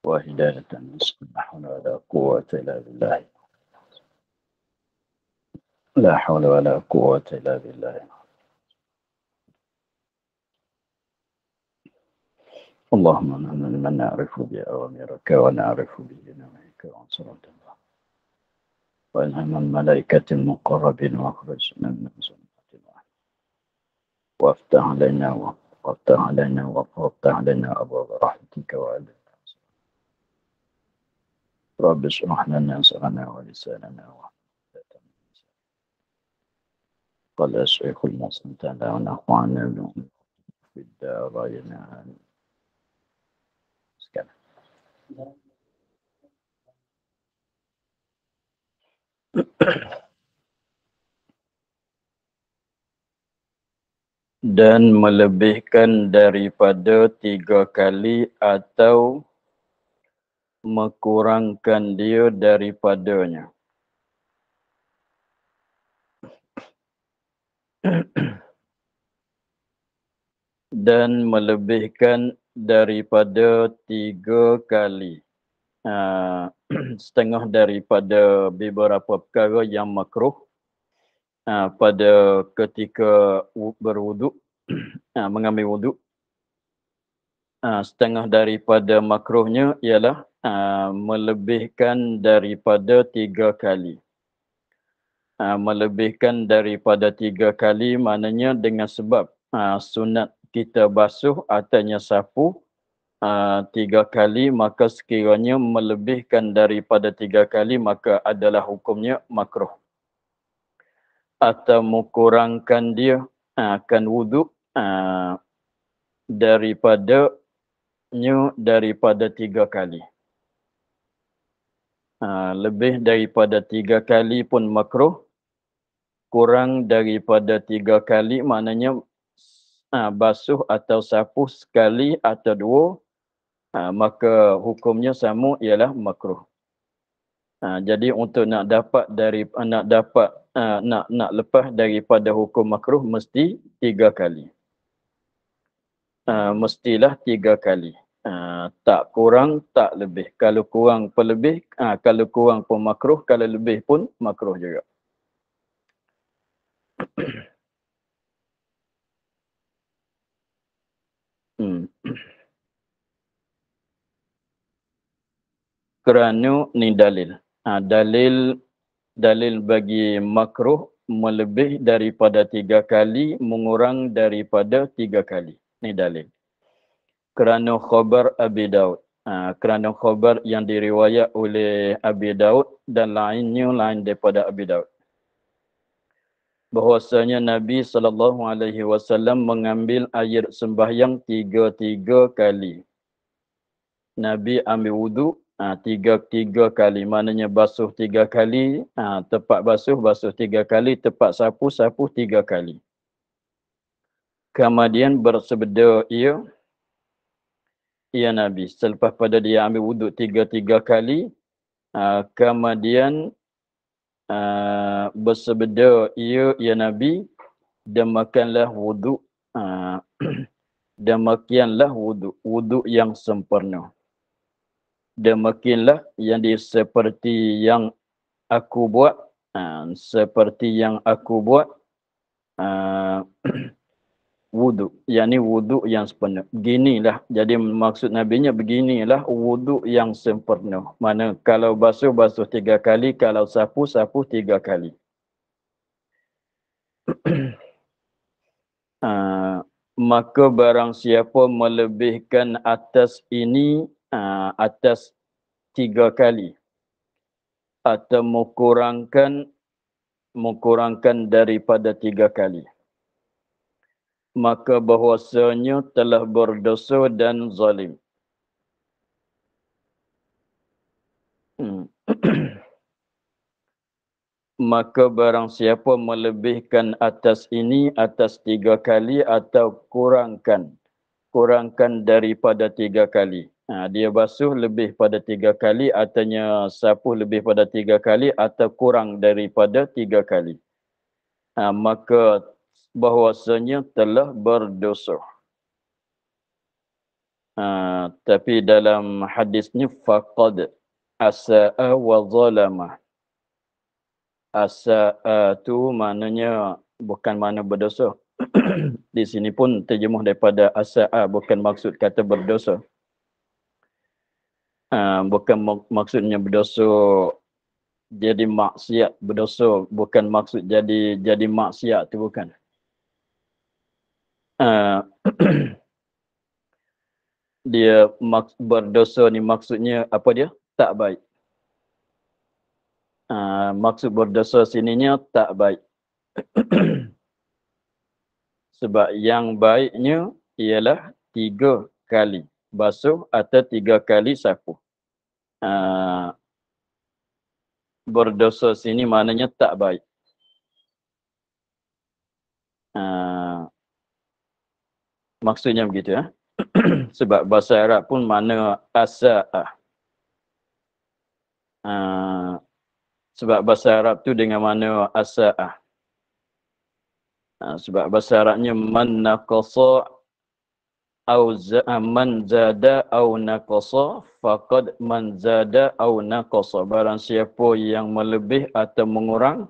وهداية لا حول ولا قوة إلا بالله. لا حول ولا قوة إلا بالله. اللهم نحن من نعرف بأوامرك ونعرف بنهيك وانصرة الله وإلهام الملائكة المقربين واخرجنا من ظلمات الله وافتح علينا أبواب رحمتك وعلينا رب اشرح لنا صدرنا ولساننا قال الشيخ المسلم تعالى ونفعنا بهم في الدارين آمين. Dan melebihkan daripada 3 kali atau mekurangkan dia daripadanya. Dan melebihkan daripada 3 kali. Setengah daripada beberapa perkara yang makruh pada ketika berwuduk, mengambil wuduk. Setengah daripada makruhnya ialah melebihkan daripada 3 kali. Melebihkan daripada 3 kali maknanya dengan sebab sunat kita basuh atasnya sapu 3 kali, maka sekiranya melebihkan daripada 3 kali maka adalah hukumnya makruh. Atau mengkurangkan dia akan wuduk daripada 3 kali. Lebih daripada 3 kali pun makruh. Kurang daripada 3 kali maknanya basuh atau sapu sekali atau 2, maka hukumnya sama ialah makruh. Jadi untuk nak lepas daripada hukum makruh mesti 3 kali. Mestilah 3 kali. Tak kurang, tak lebih. Kalau kurang pun lebih, kalau kurang pun makruh, kalau lebih pun makruh juga. Kerana ni dalil. Dalil bagi makruh melebih daripada 3 kali, mengurang daripada 3 kali. Ni dalil. Kerana khabar Abi Daud. Kerana khabar yang diriwayat oleh Abi Daud dan lainnya lain daripada Abi Daud. Bahwasanya Nabi SAW mengambil air sembahyang 3 kali. Nabi ambil wuduk 3 kali. Maknanya basuh 3 kali, tepat basuh 3 kali, tepat sapu 3 kali. Kemudian bersabda ia Nabi, selepas pada dia ambil wuduk 3 kali, kemudian bersabda ia Nabi, demikianlah wuduk, demikianlah wuduk yang sempurna. Demikianlah yang seperti yang aku buat, seperti yang aku buat wuduk, yakni wuduk yang sempurna. Beginilah, jadi maksud Nabinya beginilah wuduk yang sempurna. Mana kalau basuh 3 kali, kalau sapu 3 kali. Maka barang siapa melebihkan atas ini, atas 3 kali, atau mengkurangkan daripada 3 kali, maka bahwasanya telah berdosa dan zalim. Maka barang siapa melebihkan atas ini, atas 3 kali, atau kurangkan daripada 3 kali. Dia basuh lebih pada 3 kali, ataunya sapu lebih pada 3 kali, atau kurang daripada 3 kali. Maka bahwasanya telah berdosa. Tapi dalam hadisnya faqad asa'a wa zalama. Asa'a tu maknanya bukan makna berdosa. Di sini pun terjemuh daripada asa'a, bukan maksud kata berdosa. Bukan maksudnya berdosa jadi maksiat, berdosa bukan maksud jadi maksiat tu bukan. Dia berdosa ni maksudnya apa dia? Tak baik. Maksud berdosa sininya tak baik. Sebab yang baiknya ialah 3 kali basuh atau 3 kali sapu. Berdosa sini maknanya tak baik. Maksudnya begitu ya. Sebab bahasa Arab pun makna asa'ah. Sebab bahasa Arab tu dengan makna asa'ah. Sebab bahasa Arabnya man naqasa au man zada au naqasa faqad man zada au naqasa. Barang siapa yang melebih atau mengurang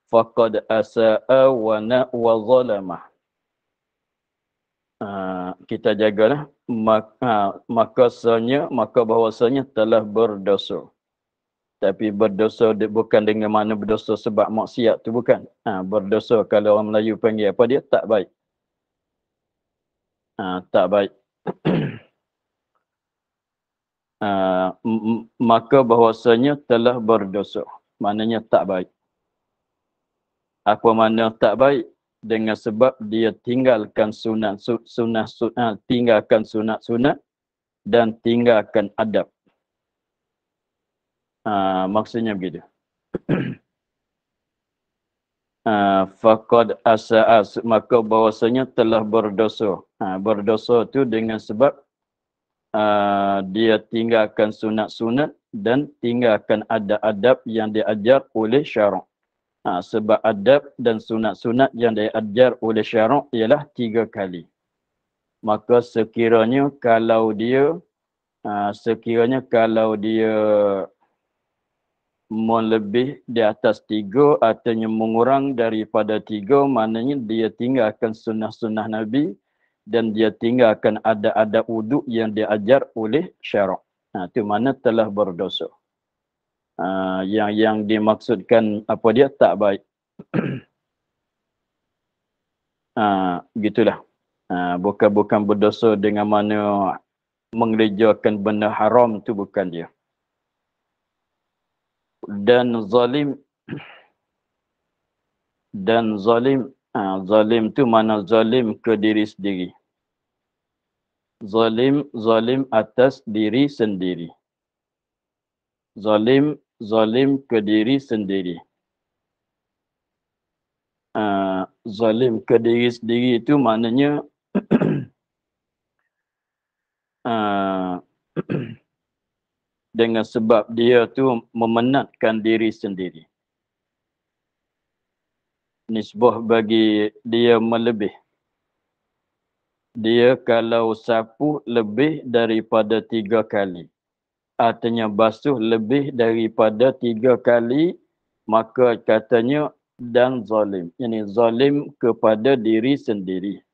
faqad asa'a wa zalama. Kita jagalah maka bahwasanya telah berdosa. Tapi berdosa bukan dengan mana berdosa sebab maksiat tu bukan. Berdosa kalau orang Melayu panggil apa dia? Tak baik. Tak baik. Maka bahwasanya telah berdosa. Maknanya tak baik. Apa makna tak baik? Dengan sebab dia tinggalkan sunat, tinggalkan sunat-sunat dan tinggalkan adab. Maksudnya begitu. Faqad asa'a, maka bahwasanya telah berdosa. Berdosa tu dengan sebab dia tinggalkan sunat-sunat dan tinggalkan adab-adab yang diajar oleh syarak. Sebab adab dan sunat-sunat yang diajar oleh syarak ialah 3 kali. Maka sekiranya kalau dia melebih di atas 3 atau mengurang daripada 3, maknanya dia tinggalkan sunnah-sunnah Nabi dan dia tinggalkan adab-adab wuduk yang diajar oleh syarak. Itu mana telah berdosa. Yang dimaksudkan apa dia? Tak baik. Gitulah. Bukan berdosa dengan mana mengerjakan benda haram tu bukan dia. Dan zalim zalim tu mana zalim ke diri sendiri. Zalim atas diri sendiri. Zalim ke diri sendiri. Zalim ke diri sendiri itu maknanya dengan sebab dia tu memenatkan diri sendiri. Nisbah bagi dia melebih. Dia kalau sapu lebih daripada 3 kali, artinya basuh lebih daripada 3 kali, maka katanya dan zalim. Ini zalim kepada diri sendiri.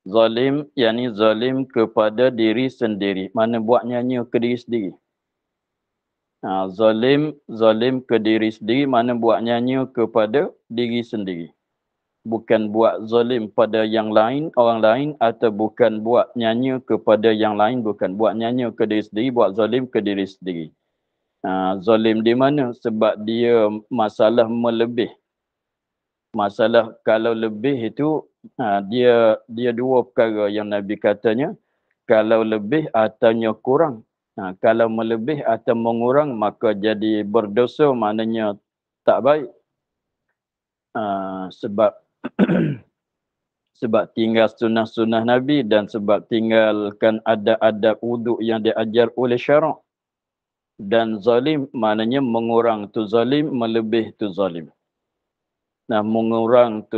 Zalim, yakni zalim kepada diri sendiri. Mana buat nyanyi ke diri sendiri? Zalim ke diri sendiri, mana buat nyanyi kepada diri sendiri. Bukan buat zalim pada yang lain, orang lain, atau bukan buat nyanyi kepada yang lain, bukan. Buat nyanyi ke diri sendiri, buat zalim ke diri sendiri. Zalim di mana? Sebab dia masalah melebih. Masalah kalau lebih itu, dia 2 perkara yang Nabi katanya. Kalau lebih ataunya kurang. Kalau melebih atau mengurang, maka jadi berdosa, maknanya tak baik. Sebab sebab tinggal sunnah-sunnah Nabi dan sebab tinggalkan adab-adab wuduk yang diajar oleh syarak. Dan zalim maknanya mengurang tu zalim, melebih tu zalim. Nah, mengurang tu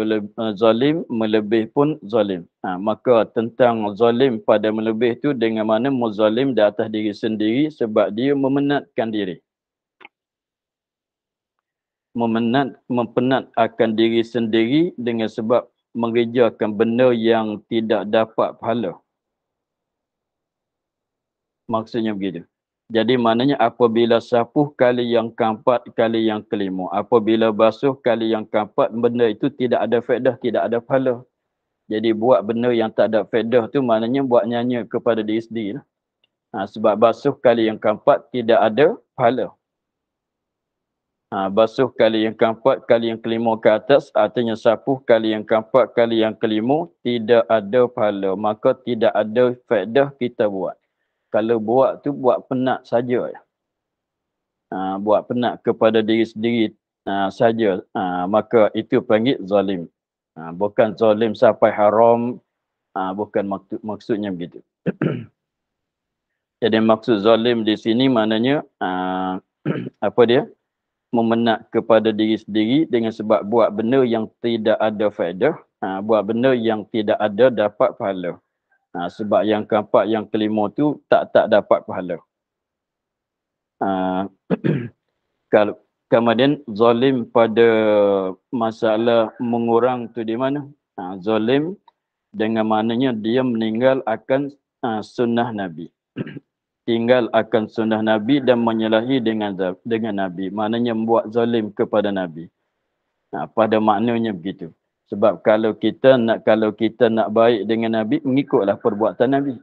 zalim, melebih pun zalim. Maka tentang zalim pada melebih tu dengan mana muzalim di atas diri sendiri sebab dia memenatkan diri. Mempenat akan diri sendiri dengan sebab mengerjakan benda yang tidak dapat pahala. Maksudnya begitu. Jadi maknanya apabila sapuh kali yang keempat, kali yang kelima. Apabila basuh kali yang keempat, benda itu tidak ada faedah, tidak ada pahala. Jadi buat benda yang tak ada faedah tu maknanya buat nyanyi kepada diri sendiri. Sebab basuh kali yang keempat tidak ada pahala. Basuh kali yang keempat, kali yang kelima ke atas, artinya sapuh kali yang keempat, kali yang kelima, tidak ada pahala. Maka tidak ada faedah kita buat. Kalau buat tu buat penat saja. Buat penat kepada diri sendiri saja. Maka itu panggil zalim. Bukan zalim sampai haram. Bukan maksudnya begitu. Jadi maksud zalim di sini maknanya apa dia? Memenat kepada diri sendiri dengan sebab buat benda yang tidak ada faedah. Buat benda yang tidak ada dapat pahala. Sebab yang keempat, yang kelima tu tak dapat pahala. Kalau kemudian zalim pada masalah mengurang tu di mana? Zalim dengan maknanya dia meninggal akan sunnah Nabi. Tinggal akan sunnah Nabi dan menyalahi dengan Nabi. Maknanya membuat zalim kepada Nabi. Pada maknanya begitu. Sebab kalau kita nak baik dengan Nabi, mengikutlah perbuatan Nabi.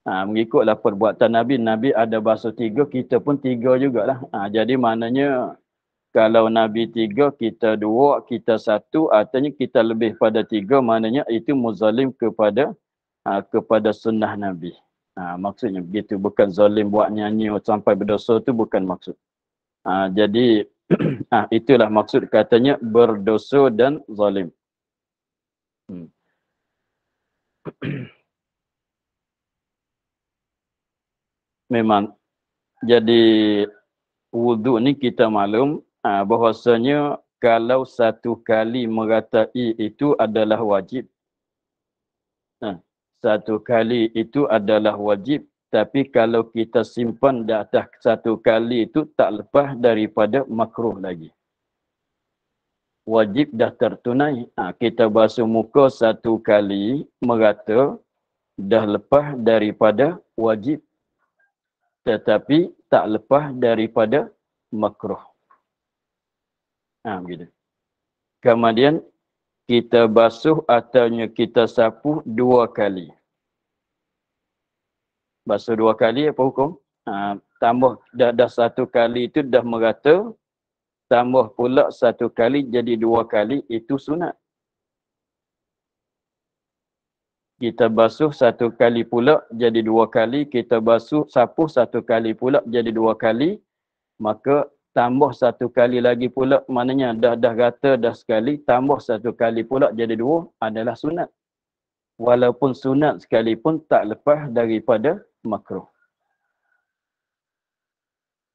Mengikutlah perbuatan Nabi. Nabi ada bahasa 3, kita pun 3 jugalah. Jadi maknanya kalau Nabi 3, kita 2, kita 1, artinya kita lebih pada 3, maknanya itu muzalim kepada sunnah Nabi. Maksudnya begitu, bukan zalim buat nyanyi sampai berdosa tu bukan maksud. Jadi itulah maksud katanya berdosa dan zalim. Memang jadi wuduk ni kita maklum bahwasanya kalau satu kali meratai itu adalah wajib. Satu kali itu adalah wajib, tapi kalau kita simpan di atas satu kali itu tak lepas daripada makruh lagi. Wajib dah tertunai. Kita basuh muka satu kali merata, dah lepas daripada wajib. Tetapi tak lepas daripada makruh. Begitu. Kemudian kita basuh atau kita sapu 2 kali. Basuh 2 kali apa hukum? Tambah dah 1 kali itu dah merata, tambah pula 1 kali jadi 2 kali, itu sunat. Kita basuh 1 kali pula jadi 2 kali, kita basuh sapu 1 kali pula jadi 2 kali, maka tambah 1 kali lagi pula, maknanya dah rata dah sekali, tambah 1 kali pula jadi 2 adalah sunat. Walaupun sunat sekalipun tak lepas daripada makruh.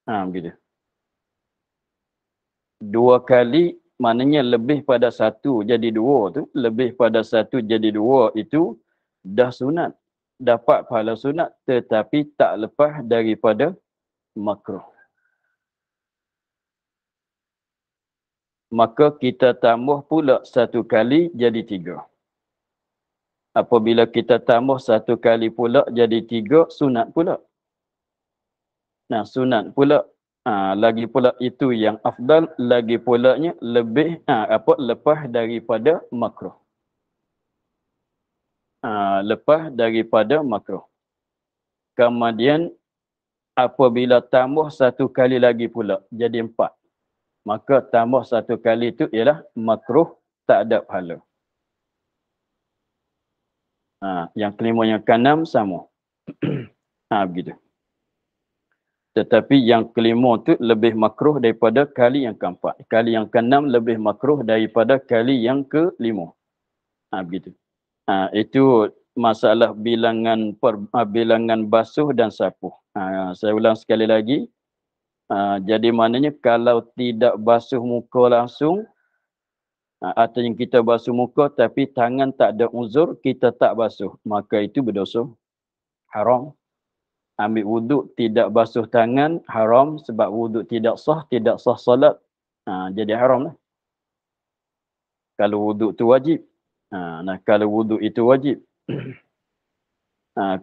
Begitu. 2 kali maknanya lebih pada 1 jadi 2 tu, lebih pada 1 jadi 2 itu dah sunat. Dapat pahala sunat tetapi tak lepas daripada makruh. Maka kita tambah pula 1 kali jadi 3. Apabila kita tambah 1 kali pula jadi 3, sunat pula. Sunat pula. Lagi pula itu yang afdal, lagi pulanya lebih lepas daripada makruh. Lepas daripada makruh. Kemudian apabila tambah 1 kali lagi pula jadi 4. Maka tambah 1 kali itu ialah makruh, tak ada pahala. Yang kelima, yang keenam sama. Begitu. Tetapi yang kelima tu lebih makruh daripada kali yang keempat. Kali yang keenam lebih makruh daripada kali yang kelima. Begitu. Itu masalah bilangan basuh dan sapu. Saya ulang sekali lagi. Jadi maknanya kalau tidak basuh muka langsung, Atau yang kita basuh muka tapi tangan tak ada uzur, kita tak basuh, maka itu berdosa. Haram. Ambil wuduk tidak basuh tangan, haram, sebab wuduk tidak sah solat. Jadi haram lah. Kalau wuduk tu wajib. Kalau wuduk itu wajib.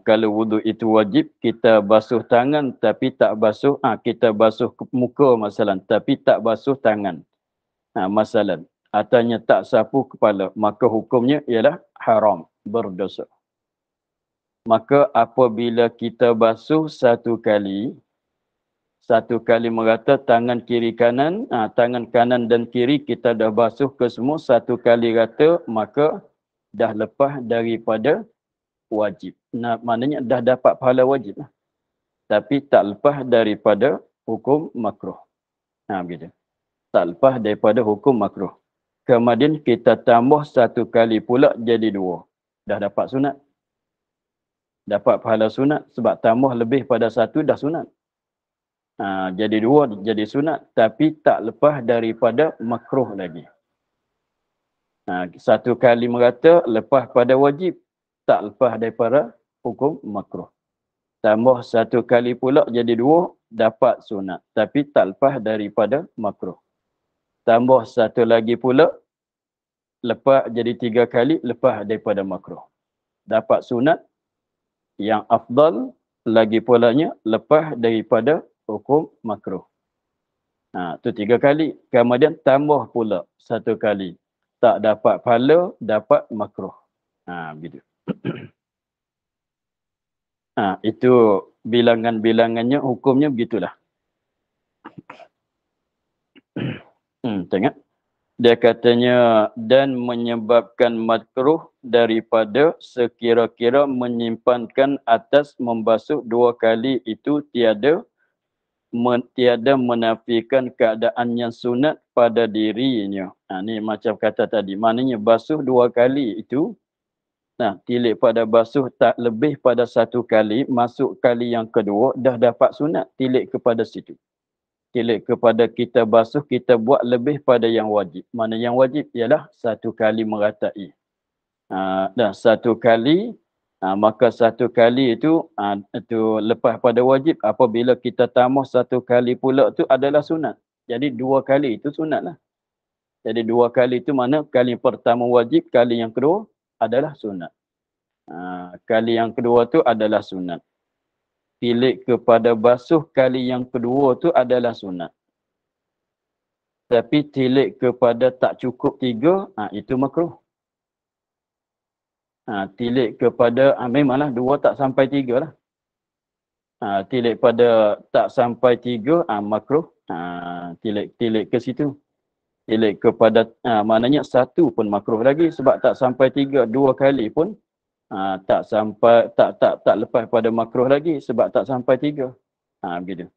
Kalau wuduk itu wajib, kita basuh tangan tapi tak basuh, kita basuh muka masalah, tapi tak basuh tangan. Masalah. Atanya tak sapu kepala, maka hukumnya ialah haram, berdosa. Maka apabila kita basuh satu kali merata tangan kiri kanan, tangan kanan dan kiri kita dah basuh ke semua satu kali rata, maka dah lepas daripada wajib. Maknanya dah dapat pahala wajib lah. Tapi tak lepas daripada hukum makruh. Begitu. Tak lepas daripada hukum makruh. Kemudian kita tambah satu kali pula jadi dua. Dah dapat sunat. Dapat pahala sunat sebab tambah lebih pada satu dah sunat. Jadi dua jadi sunat tapi tak lepas daripada makruh lagi. Satu kali merata lepas pada wajib, tak lepas daripada hukum makruh. Tambah satu kali pula jadi dua, dapat sunat tapi tak lepas daripada makruh. Tambah satu lagi pula, lepas jadi tiga kali, lepas daripada makruh. Dapat sunat, yang afdal lagi pulanya, lepas daripada hukum makruh. Itu tiga kali. Kemudian tambah pula satu kali. Tak dapat pahala, dapat makruh. Begitu. Itu bilangan-bilangannya, hukumnya begitulah. Tengok. Dia katanya, dan menyebabkan makruh daripada sekira-kira menyimpankan atas membasuh dua kali itu tiada menafikan keadaan yang sunat pada dirinya. Ni macam kata tadi, maknanya basuh dua kali itu, tilik pada basuh tak lebih pada satu kali, masuk kali yang kedua, dah dapat sunat, tilik kepada situ. Tilik kepada kita basuh, kita buat lebih pada yang wajib. Mana yang wajib ialah satu kali meratai. Dan satu kali, maka satu kali itu lepas pada wajib. Apabila kita tambah satu kali pula itu adalah sunat. Jadi dua kali itu sunat lah. Jadi dua kali itu mana? Kali pertama wajib, kali yang kedua adalah sunat. Kali yang kedua itu adalah sunat. Tilik kepada basuh kali yang kedua tu adalah sunat. Tapi tilik kepada tak cukup tiga, itu makruh. Tilik kepada, memanglah dua tak sampai tiga lah. Tilik pada tak sampai tiga, makruh. Tilik ke situ. Tilik kepada, maknanya satu pun makruh lagi sebab tak sampai tiga, dua kali pun tak sampai tak lepas pada makruh lagi sebab tak sampai tiga. Begitu.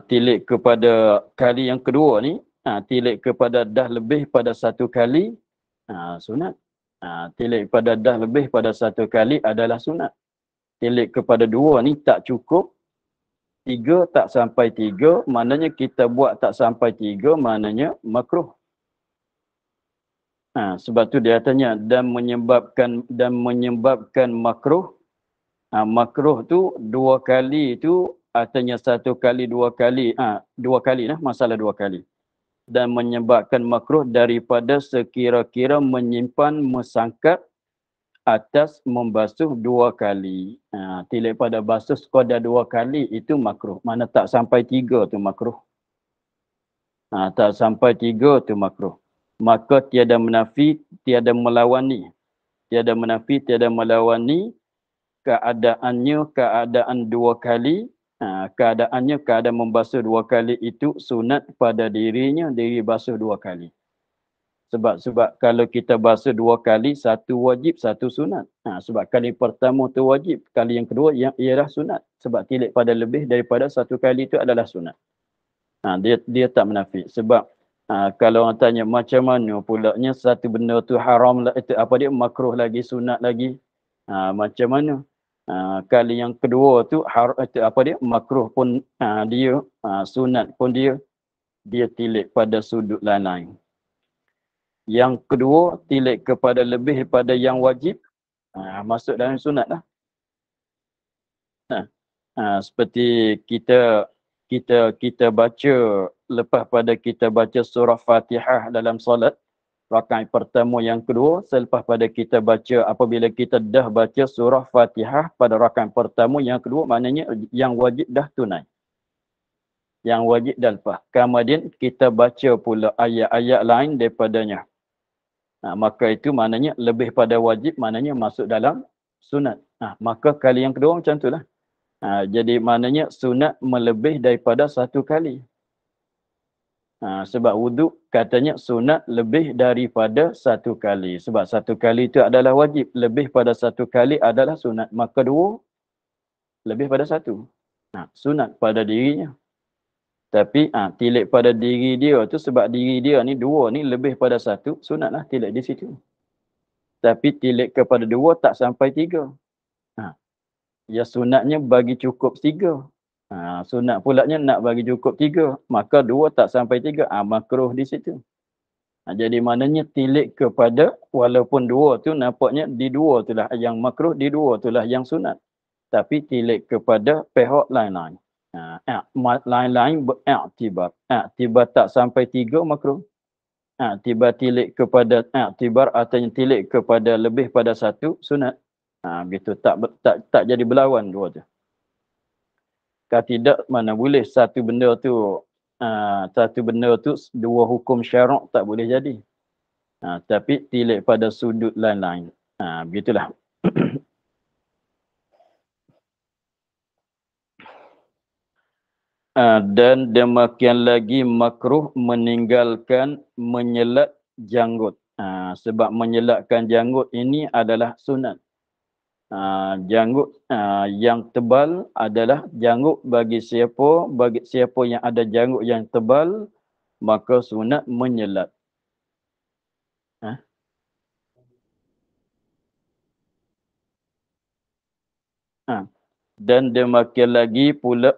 Tilik kepada kali yang kedua ni, tilik kepada dah lebih pada satu kali, sunat. Tilik kepada dah lebih pada satu kali adalah sunat. Tilik kepada dua ni tak cukup, tiga tak sampai tiga, maknanya kita buat tak sampai tiga, maknanya makruh. Sebab tu dia tanya dan menyebabkan makruh. Makruh tu dua kali tu artinya satu kali, dua kali. Dua kali lah, masalah dua kali. Dan menyebabkan makruh daripada sekira-kira menyimpan mesangkat atas membasuh dua kali. Tilik pada basuh sekadar dua kali itu makruh. Mana tak sampai tiga tu makruh. Tak sampai tiga tu makruh. Maka tiada menafi, tiada melawani. Tiada menafi, tiada melawani keadaannya, keadaan dua kali. Keadaannya, keadaan membasuh dua kali itu sunat pada dirinya, diri basuh dua kali. Sebab kalau kita basuh dua kali, satu wajib, satu sunat. Sebab kali pertama tu wajib, kali yang kedua ialah sunat. Sebab tilik pada lebih daripada satu kali itu adalah sunat. Dia tak menafik. Sebab kalau orang tanya macam mana pulaknya satu benda tu haram lah, itu apa dia, makruh lagi, sunat lagi. Macam mana? Kali yang kedua tu itu apa dia, makruh pun dia, sunat pun dia tilik pada sudut lain. Yang kedua, tilik kepada lebih pada yang wajib. Masuk dalam sunat lah. Seperti kita baca lepas pada kita baca surah Fatihah dalam solat rakaat pertama yang kedua, selepas pada kita baca, apabila kita dah baca surah Fatihah pada rakaat pertama yang kedua, maknanya yang wajib dah tunai. Yang wajib dah lepas. Kemudian kita baca pula ayat-ayat lain daripadanya. Maka itu maknanya lebih pada wajib, maknanya masuk dalam sunat. Maka kali yang kedua macam itulah. Jadi maknanya sunat melebih daripada satu kali. Sebab wuduk katanya sunat lebih daripada satu kali. Sebab satu kali itu adalah wajib. Lebih pada satu kali adalah sunat. Maka dua lebih pada satu. Sunat pada dirinya. Tapi tilik pada diri dia tu sebab diri dia ni dua ni lebih pada satu. Sunatlah tilik di situ. Tapi tilik kepada dua tak sampai tiga. Ya sunatnya bagi cukup tiga. Sunat pulaknya nak bagi cukup tiga. Maka dua tak sampai tiga. Makruh di situ. Jadi maknanya tilik kepada walaupun dua tu nampaknya di dua itulah yang makruh, di dua itulah yang sunat. Tapi tilik kepada pihak lain-lain. Lain-lain beriktibar. Iktibar tak sampai tiga makruh. Tiba tilik kepada iktibar atau tilik kepada lebih pada satu sunat. Gitu tak jadi berlawan dua tu. Kalau tidak mana boleh satu benda tu dua hukum syarak tak boleh jadi. Tapi tilik pada sudut lain-lain. Begitulah. Dan demikian lagi makruh meninggalkan menyelat janggut. Sebab menyelatkan janggut ini adalah sunat. Janggut yang tebal adalah janggut bagi siapa yang ada janggut yang tebal, maka sunat menyelat. Dan demikian lagi pula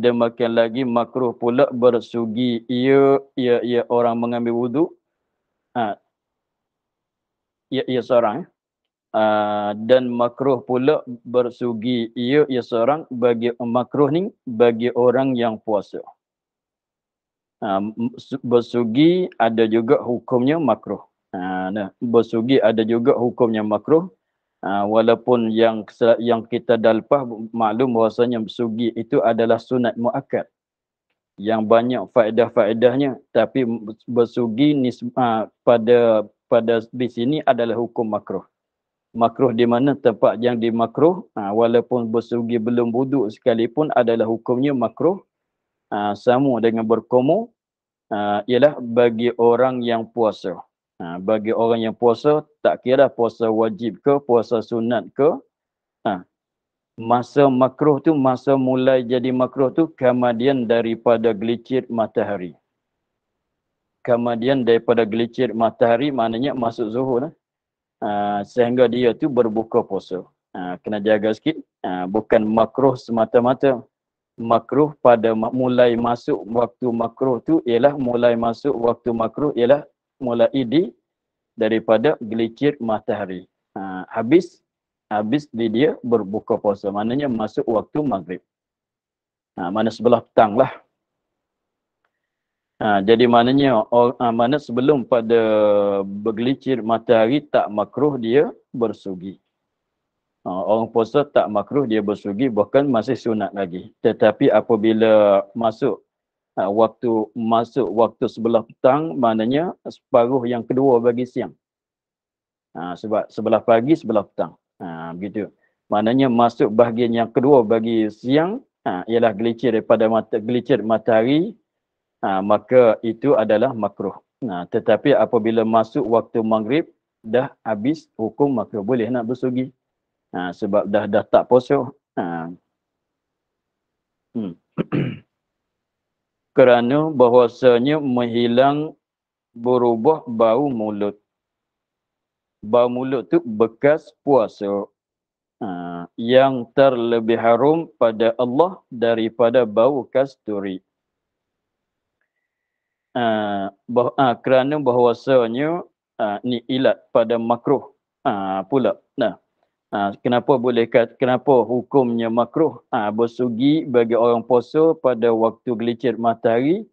demikian lagi makruh pula bersugi ia orang mengambil wuduk ia seorang dan makruh pula bersugi ia seorang bagi makruh ni bagi orang yang puasa. Bersugi ada juga hukumnya makruh. Bersugi ada juga hukumnya makruh. Walaupun yang kita dah lepas maklum bahawasanya bersugi itu adalah sunat muakkad yang banyak faedah-faedahnya, tapi bersugi pada di sini adalah hukum makruh. Makruh di mana tempat yang dimakruh, walaupun bersugi belum wuduk sekalipun adalah hukumnya makruh. Sama dengan berkumur ialah bagi orang yang puasa. Bagi orang yang puasa, tak kira puasa wajib ke, puasa sunat ke, masa makruh tu, masa mulai jadi makruh tu, kemudian daripada gelincir matahari. Kemudian daripada gelincir matahari, maknanya masuk zuhur. Sehingga dia tu berbuka puasa. Kena jaga sikit. Bukan makruh semata-mata. Makruh pada mulai masuk waktu makruh tu ialah mulai masuk waktu makruh ialah mulai daripada gelincir matahari. Habis di dia berbuka puasa. Maknanya masuk waktu maghrib. Mana sebelah petang lah. Jadi maknanya mana sebelum pada bergelincir matahari tak makruh dia bersugi. Orang puasa tak makruh dia bersugi, bahkan masih sunat lagi. Tetapi apabila masuk waktu sebelah petang, maknanya separuh yang kedua bagi siang. Sebab sebelah pagi, sebelah petang. Begitu. Maknanya masuk bahagian yang kedua bagi siang, ialah gelincir matahari, maka itu adalah makruh. Tetapi apabila masuk waktu maghrib, dah habis hukum makruh. Boleh nak bersugi. Sebab dah tak puasa. Kerana bahwasanya berubah bau mulut. Bau mulut tu bekas puasa. Yang terlebih harum pada Allah daripada bau kasturi. Kerana bahwasanya Ni ilat pada makruh pula. Nah, kenapa hukumnya makruh bersugi bagi orang puasa pada waktu gelincir matahari?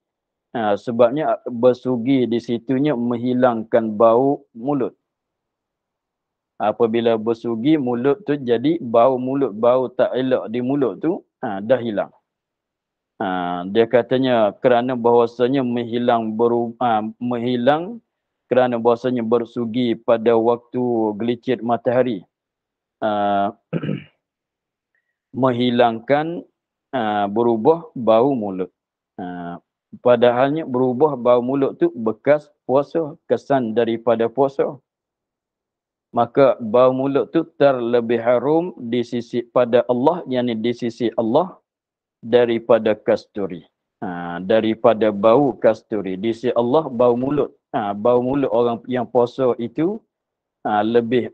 Sebabnya bersugi di situnya menghilangkan bau mulut. Apabila bersugi mulut tu jadi bau mulut, bau tak elok di mulut tu dah hilang. Dia katanya kerana bahawasanya menghilang kerana bahawasanya bersugi pada waktu gelincir matahari menghilangkan berubah bau mulut. Padahalnya berubah bau mulut tu bekas puasa, kesan daripada puasa. Maka bau mulut tu terlebih harum di sisi pada Allah, yakni di sisi Allah daripada kasturi. Daripada bau kasturi. Di sisi Allah bau mulut. Bau mulut orang yang puasa itu lebih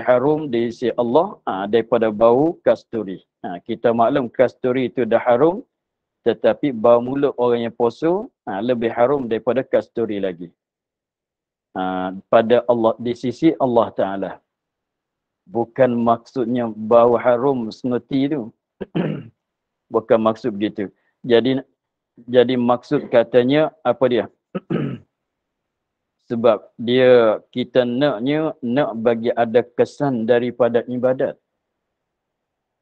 harum di sisi Allah daripada bau kasturi. Kita maklum kasturi itu dah harum, tetapi bau mulut orang yang puasa lebih harum daripada kasturi lagi. Pada Allah, di sisi Allah Ta'ala. Bukan maksudnya bau harum sengerti tu. Bukan maksud begitu. Jadi maksud katanya apa dia? Sebab kita nak bagi ada kesan daripada ibadat.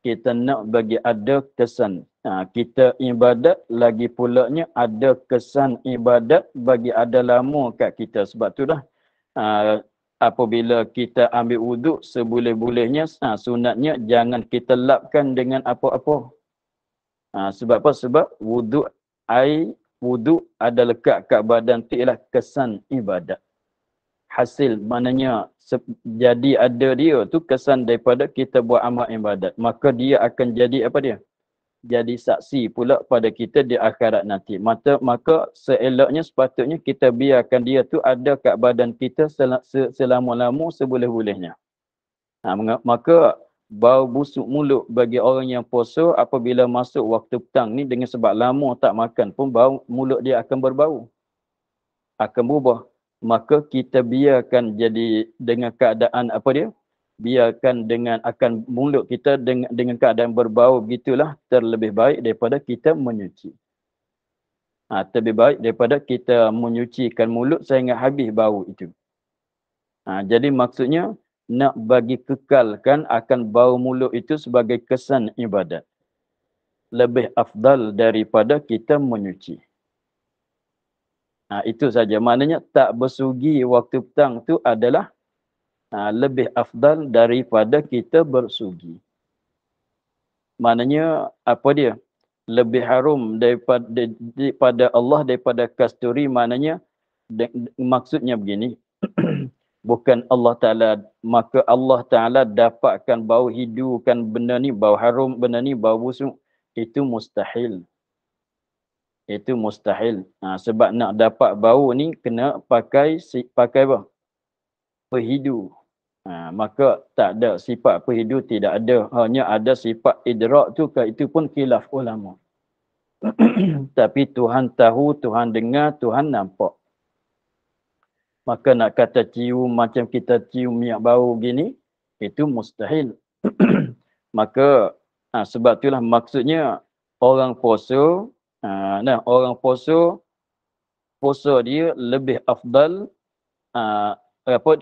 Kita nak bagi ada kesan. Kita ibadat lagi pulanya ada kesan ibadat bagi ada lama kat kita. Sebab tu dah apabila kita ambil wuduk seboleh-bolehnya, sunatnya jangan kita lapkan dengan apa-apa. Sebab apa? Sebab wuduk ada lekat kat badan tu ialah kesan ibadat. Hasil maknanya jadi ada dia tu kesan daripada kita buat amal ibadat. Maka dia akan jadi apa dia? Jadi saksi pula pada kita di akhirat nanti. Maka seeloknya sepatutnya kita biarkan dia tu ada kat badan kita selama-lama seboleh-bolehnya. Maka bau busuk mulut bagi orang yang puasa apabila masuk waktu petang ni dengan sebab lama tak makan pun bau mulut dia akan berbau. Akan berubah. Maka kita biarkan jadi dengan keadaan apa dia? Biarkan akan mulut kita dengan keadaan berbau begitulah terlebih baik daripada kita menyuci. Terlebih baik daripada kita menyucikan mulut sehingga habis bau itu. Jadi maksudnya nak bagi kekalkan akan bau mulut itu sebagai kesan ibadat. Lebih afdal daripada kita menyuci. Itu saja. Maknanya tak bersugi waktu petang tu adalah lebih afdal daripada kita bersugi. Maknanya apa dia? Lebih harum daripada Allah daripada kasturi. Maknanya maksudnya begini. Bukan Allah Ta'ala, maka Allah Ta'ala dapatkan bau hidukan benda ni, bau harum benda ni, bau busuk. Itu mustahil. Itu mustahil. Sebab nak dapat bau ni kena pakai apa? Perhidu. Maka tak ada sifat perhidu, tidak ada. Hanya ada sifat idrak tu, itu pun khilaf ulama. Tapi Tuhan tahu, Tuhan dengar, Tuhan nampak. Maka nak kata cium macam kita cium minyak bau gini, itu mustahil. Maka sebab itulah maksudnya orang puasa, orang puasa dia lebih afdal.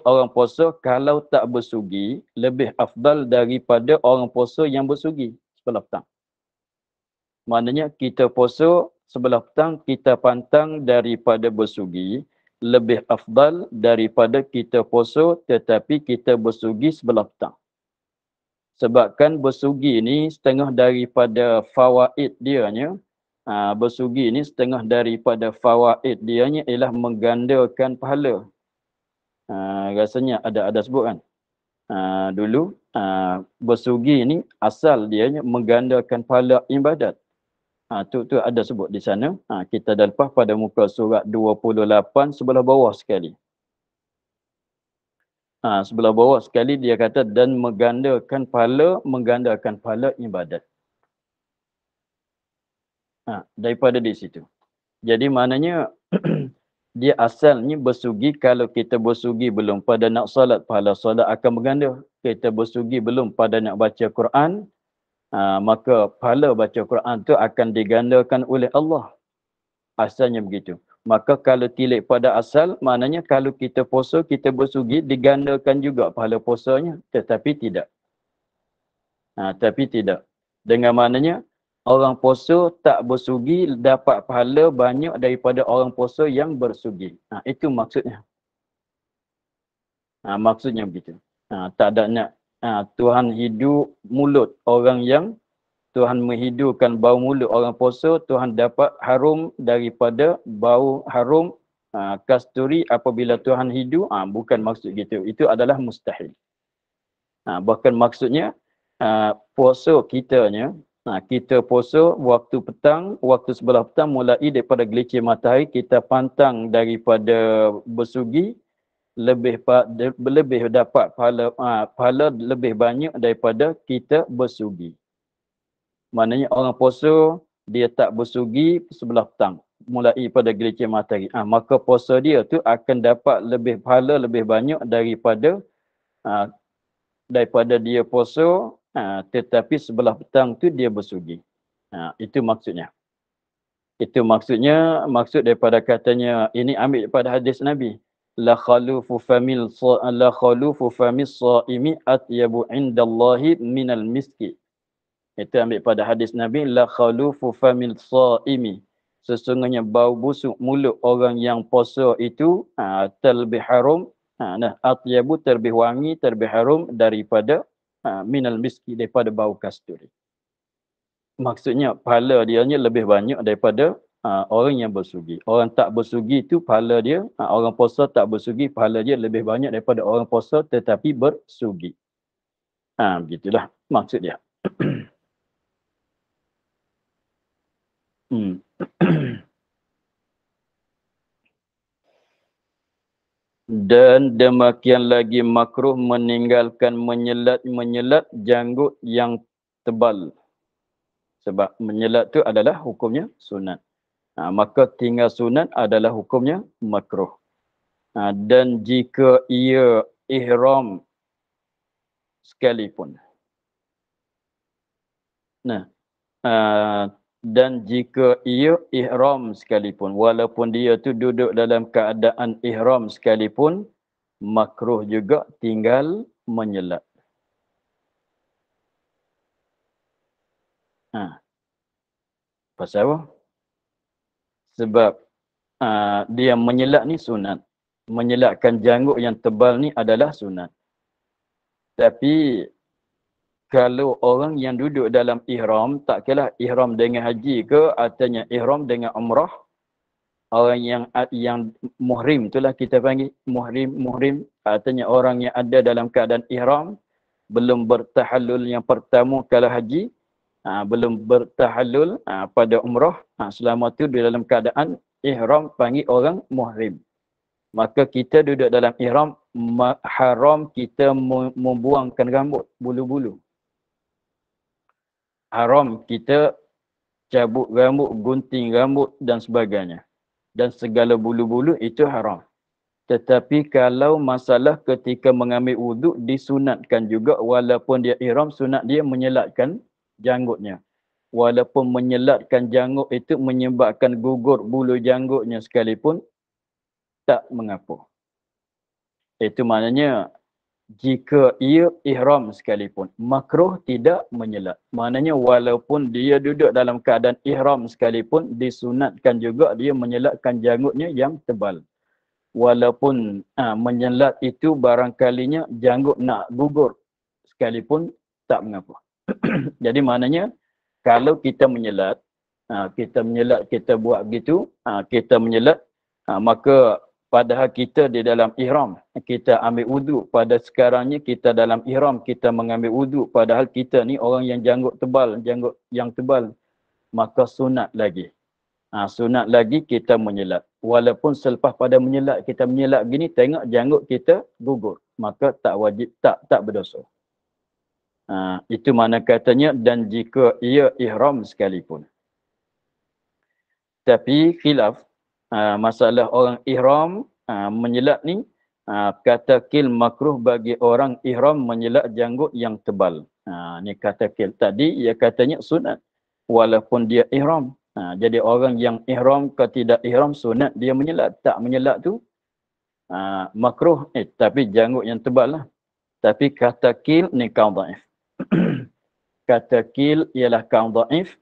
Orang puasa kalau tak bersugi lebih afdal daripada orang puasa yang bersugi sebelah petang. Maknanya kita puasa sebelah petang, kita pantang daripada bersugi, lebih afdal daripada kita puasa tetapi kita bersugi sebelah petang. Sebabkan bersugi ni setengah daripada fawaid dianya, bersugi ni setengah daripada fawaid dianya ialah menggandakan pahala. Rasanya ada sebut kan. Dulu bersugi ni asal dia menggandakan pahala ibadat. Tu ada sebut di sana. Kita dah lepas pada muka surat 28 sebelah bawah sekali. Sebelah bawah sekali dia kata dan menggandakan pahala ibadat. Daripada di situ. Jadi maknanya Dia asalnya bersugi kalau kita bersugi belum pada nak solat, pahala solat akan berganda. Kita bersugi belum pada nak baca Quran, maka pahala baca Quran tu akan digandakan oleh Allah. Asalnya begitu. Maka kalau tilik pada asal, maknanya kalau kita puasa, kita bersugi, digandakan juga pahala puasanya. Tetapi tidak. Tapi tidak. Dengan maknanya, orang puasa tak bersugi dapat pahala banyak daripada orang puasa yang bersugi. Itu maksudnya. Maksudnya begitu. Tak ada nak Tuhan hidup mulut orang yang Tuhan menghidupkan bau mulut orang puasa, Tuhan dapat harum daripada bau harum kasturi apabila Tuhan hidup. Bukan maksud gitu. Itu adalah mustahil. Bahkan maksudnya puasa kitanya, kita puasa waktu petang, waktu sebelah petang mulai daripada gelincir matahari, kita pantang daripada bersugi, lebih dapat pahala lebih banyak daripada kita bersugi. Maknanya orang puasa, dia tak bersugi sebelah petang, mulai pada gelincir matahari. Maka puasa dia tu akan dapat lebih pahala lebih banyak daripada dia puasa, tetapi sebelah petang tu dia bersugi. Itu maksudnya. Maksud daripada katanya, ini ambil daripada hadis Nabi. La khalufu famis sa'imi atyabu indallahi minal miski. Itu ambil pada hadis Nabi. La khalufu famil sa'imi. Sesungguhnya bau busuk mulut orang yang puasa itu terlebih harum. Atyabu terlebih wangi, terlebih harum daripada minal miski, daripada bau kasturi. Maksudnya pahala dia lebih banyak daripada orang yang bersugi. Orang tak bersugi itu pahala dia, orang puasa tak bersugi, pahala dia lebih banyak daripada orang puasa tetapi bersugi. Begitulah maksud dia. Dan demikian lagi makruh meninggalkan menyelat janggut yang tebal. Sebab menyelat tu adalah hukumnya sunat. Maka tinggal sunat adalah hukumnya makruh. Dan jika ia ihram sekalipun. Dan jika ia ihram sekalipun, walaupun dia tu duduk dalam keadaan ihram sekalipun, makruh juga tinggal menyelat. Pasal apa? Sebab dia menyelat ni sunat. Menyelatkan janggut yang tebal ni adalah sunat. Tapi kalau orang yang duduk dalam ihram, tak kira ihram dengan haji ke, artinya ihram dengan umrah, orang yang muhrim itulah kita panggil muhrim, artinya orang yang ada dalam keadaan ihram, belum bertahallul yang pertama kalau haji, belum bertahallul pada umrah, selama tu di dalam keadaan ihram panggil orang muhrim. Maka kita duduk dalam ihram, haram kita membuangkan rambut, bulu-bulu. Haram kita cabut rambut, gunting rambut dan sebagainya. Dan segala bulu-bulu itu haram. Tetapi kalau masalah ketika mengambil wuduk, disunatkan juga walaupun dia ihram, sunat dia menyelatkan janggutnya. Walaupun menyelatkan janggut itu menyebabkan gugur bulu janggutnya sekalipun, tak mengapa. Itu maknanya jika ia ihram sekalipun, makruh tidak menyelat. Maknanya walaupun dia duduk dalam keadaan ihram sekalipun, disunatkan juga dia menyelatkan janggutnya yang tebal. Walaupun menyelat itu barangkalinya janggut nak gugur sekalipun, tak mengapa. Jadi maknanya kalau kita menyelat, kita buat begitu, kita menyelat, maka padahal kita di dalam ihram, kita ambil wuduk. Pada sekarangnya kita dalam ihram, kita mengambil wuduk. Padahal kita ni orang yang janggut yang tebal. Maka sunat lagi. Sunat lagi kita menyelat. Walaupun selepas pada menyelat, kita menyelat gini, tengok janggut kita gugur. Maka tak wajib, tak berdosa. Itu mana katanya, dan jika ia ihram sekalipun. Tapi khilaf, Masalah orang ihram menyelat ni, kata kil makruh bagi orang ihram menyelat janggut yang tebal. Ni kata kil. Tadi ia katanya sunat walaupun dia ihram. Jadi orang yang ihram ke tidak ihram sunat dia menyelat. Tak menyelat tu makruh. Tapi janggut yang tebal lah. Tapi kata kil ni kaum dhaif. Kata kil ialah kaum dhaif.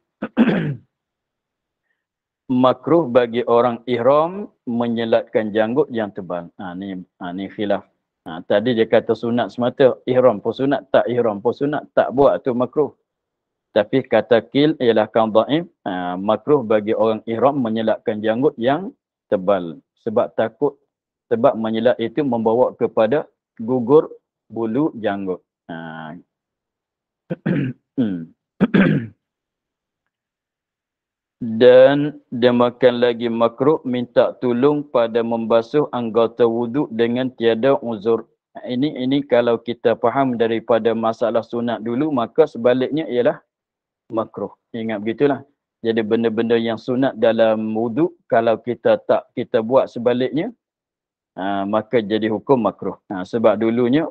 Makruh bagi orang ihram menyelatkan janggut yang tebal. Ni khilaf. Tadi dia kata sunat semata, ihram pun sunat, tak ihram pun sunat, tak buat tu makruh. Tapi kata kil ialah kaum dhaif, makruh bagi orang ihram menyelatkan janggut yang tebal. Sebab menyelat itu membawa kepada gugur bulu janggut. Dan demikian lagi makruh minta tolong pada membasuh anggota wuduk dengan tiada uzur. Ini kalau kita faham daripada masalah sunat dulu, maka sebaliknya ialah makruh. Ingat begitulah. Jadi benda-benda yang sunat dalam wuduk, kalau kita buat sebaliknya, maka jadi hukum makruh. Sebab dulunya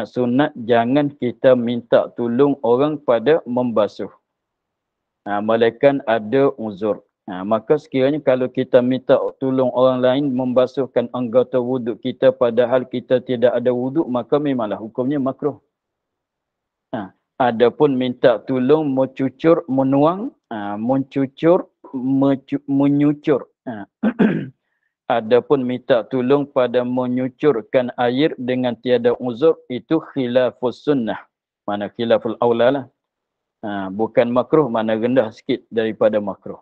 sunat jangan kita minta tolong orang pada membasuh. Malaikat ada uzur. Maka sekiranya kalau kita minta tolong orang lain membasuhkan anggota wuduk kita padahal kita tidak ada wuduk, maka memanglah hukumnya makruh. Adapun minta tolong mencucur, menuang, menyucur. Adapun minta tolong pada menyucurkan air dengan tiada uzur, itu khilafus sunnah. Mana khilaful aula lah. Bukan makruh, mana rendah sikit daripada makruh.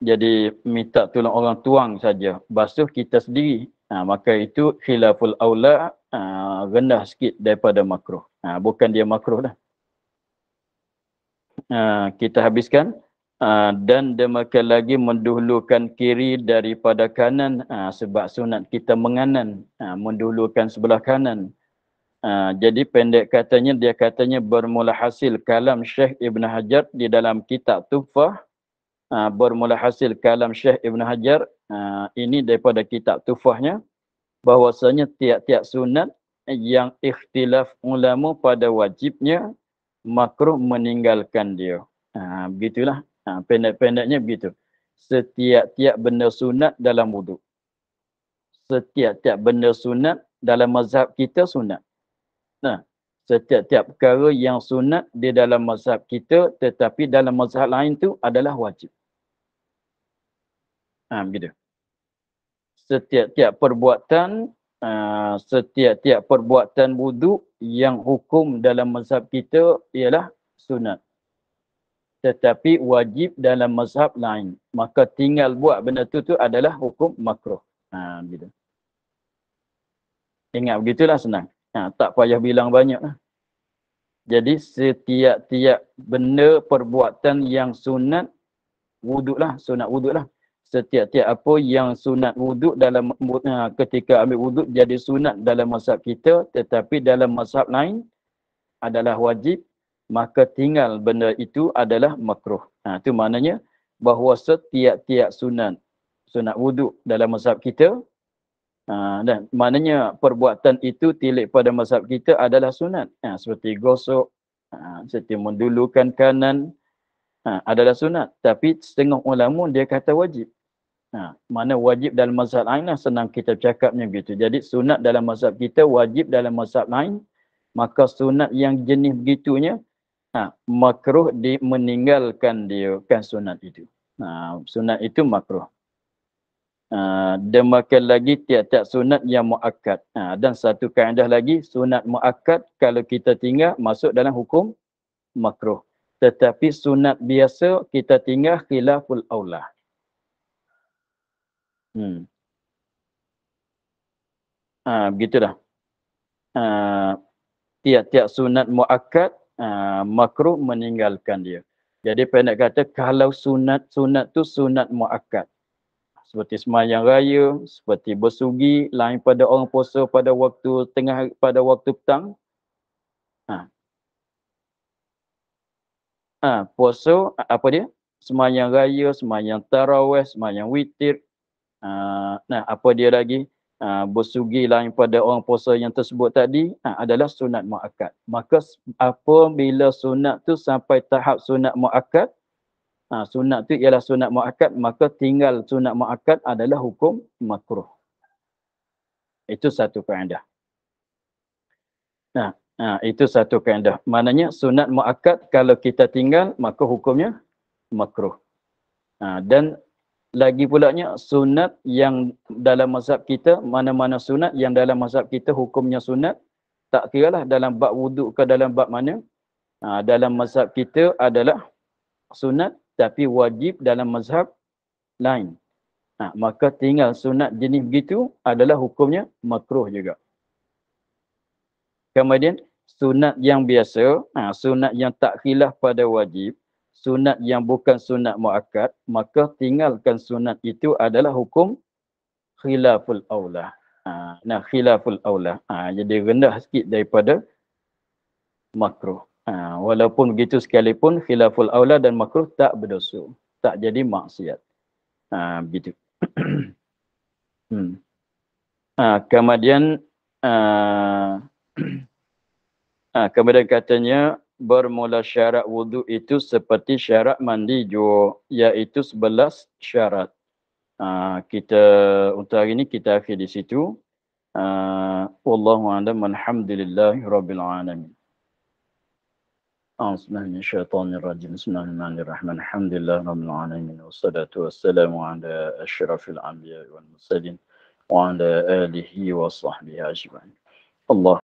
Jadi minta tolong orang tuang saja, basuh kita sendiri, maka itu khilaful aula, rendah sikit daripada makruh. Bukan dia makruh dah. Kita habiskan. Dan demikian lagi mendahulukan kiri daripada kanan, sebab sunat kita menganan, mendahulukan sebelah kanan. Jadi pendek katanya, dia katanya bermula hasil kalam Syekh Ibn Hajar di dalam kitab Tuhfah. Bermula hasil kalam Syekh Ibn Hajar, ini daripada kitab Tuhfahnya, bahwasanya tiap-tiap sunat yang ikhtilaf ulama pada wajibnya, makruh meninggalkan dia. Begitulah. Pendek-pendeknya begitu. Setiap-tiap benda sunat dalam wuduk. Setiap-tiap benda sunat dalam mazhab kita sunat. Setiap-tiap perkara yang sunat di dalam mazhab kita, tetapi dalam mazhab lain tu adalah wajib. Begitu. Setiap-tiap perbuatan wuduk yang hukum dalam mazhab kita ialah sunat. Tetapi wajib dalam mazhab lain. Maka tinggal buat benda tu adalah hukum makruh. Begitu. Ingat begitulah senang. Tak payah bilang banyak. Jadi setiap-tiap benda perbuatan yang sunat wuduk lah. Setiap-tiap apa yang sunat wuduk dalam ketika ambil wuduk jadi sunat dalam mazhab kita, tetapi dalam mazhab lain adalah wajib, maka tinggal benda itu adalah makruh. Itu maknanya bahawa setiap-tiap sunat wuduk dalam mazhab kita, dan maknanya perbuatan itu tilik pada mazhab kita adalah sunat. Seperti gosok, seperti mendulukan kanan, adalah sunat. Tapi setengah ulama dia kata wajib. Mana wajib dalam mazhab lain lah, senang kita cakapnya begitu. Jadi sunat dalam mazhab kita, wajib dalam mazhab lain. Maka sunat yang jenis begitunya, makruh meninggalkan dia kan sunat itu. Sunat itu makruh. Demikian lagi tiap-tiap sunat yang muakkad. Dan satu kaedah lagi, sunat muakkad kalau kita tinggal masuk dalam hukum makruh. Tetapi sunat biasa kita tinggal khilaful aula. Begitulah. Tiap-tiap sunat muakkad, makruh meninggalkan dia. Jadi pendek kata, kalau sunat tu sunat muakkad. Seperti sembahyang raya, seperti bersugi, lain pada orang puasa pada waktu tengah, pada waktu petang. Puasa apa dia? semayang raya, semayang tarawih, semayang witir. Nah, apa dia lagi? Bersugi lain pada orang puasa yang tersebut tadi adalah sunat muakkad. Maka apabila sunat tu sampai tahap sunat muakkad, sunat tu ialah sunat muakkad, maka tinggal sunat muakkad adalah hukum makruh. Itu satu kaedah. Itu satu kaedah. Maknanya sunat muakkad kalau kita tinggal maka hukumnya makruh. Dan lagi pulanya sunat yang dalam mazhab kita, mana-mana sunat yang dalam mazhab kita hukumnya sunat, tak kiralah dalam bab wuduk ke dalam bab mana, dalam mazhab kita adalah sunat tapi wajib dalam mazhab lain. Maka tinggal sunat jenis begitu adalah hukumnya makruh juga. Kemudian sunat yang biasa, sunat yang tak khilaf pada wajib, sunat yang bukan sunat muakkad, maka tinggalkan sunat itu adalah hukum khilaful aula. Khilaful aula. Jadi rendah sikit daripada makruh. Walaupun begitu sekalipun khilaful aula dan makruh tak berdosa, tak jadi maksiat. Begitu. Kemudian kemudian katanya bermula syarat wuduk itu seperti syarat mandi jua, iaitu 11 syarat. Kita untuk hari ini kita akhir di situ. Wallahu a'lam, alhamdulillahi rabbil alamin. Bismillahirrahmanirrahim. Bismillahirrahmanirrahim. Alhamdulillahi rabbil alamin. Wassalatu wassalamu ala asyrafil anbiya'i wal mursalin wa ala alihi wa sahbihi ajma'in. Allah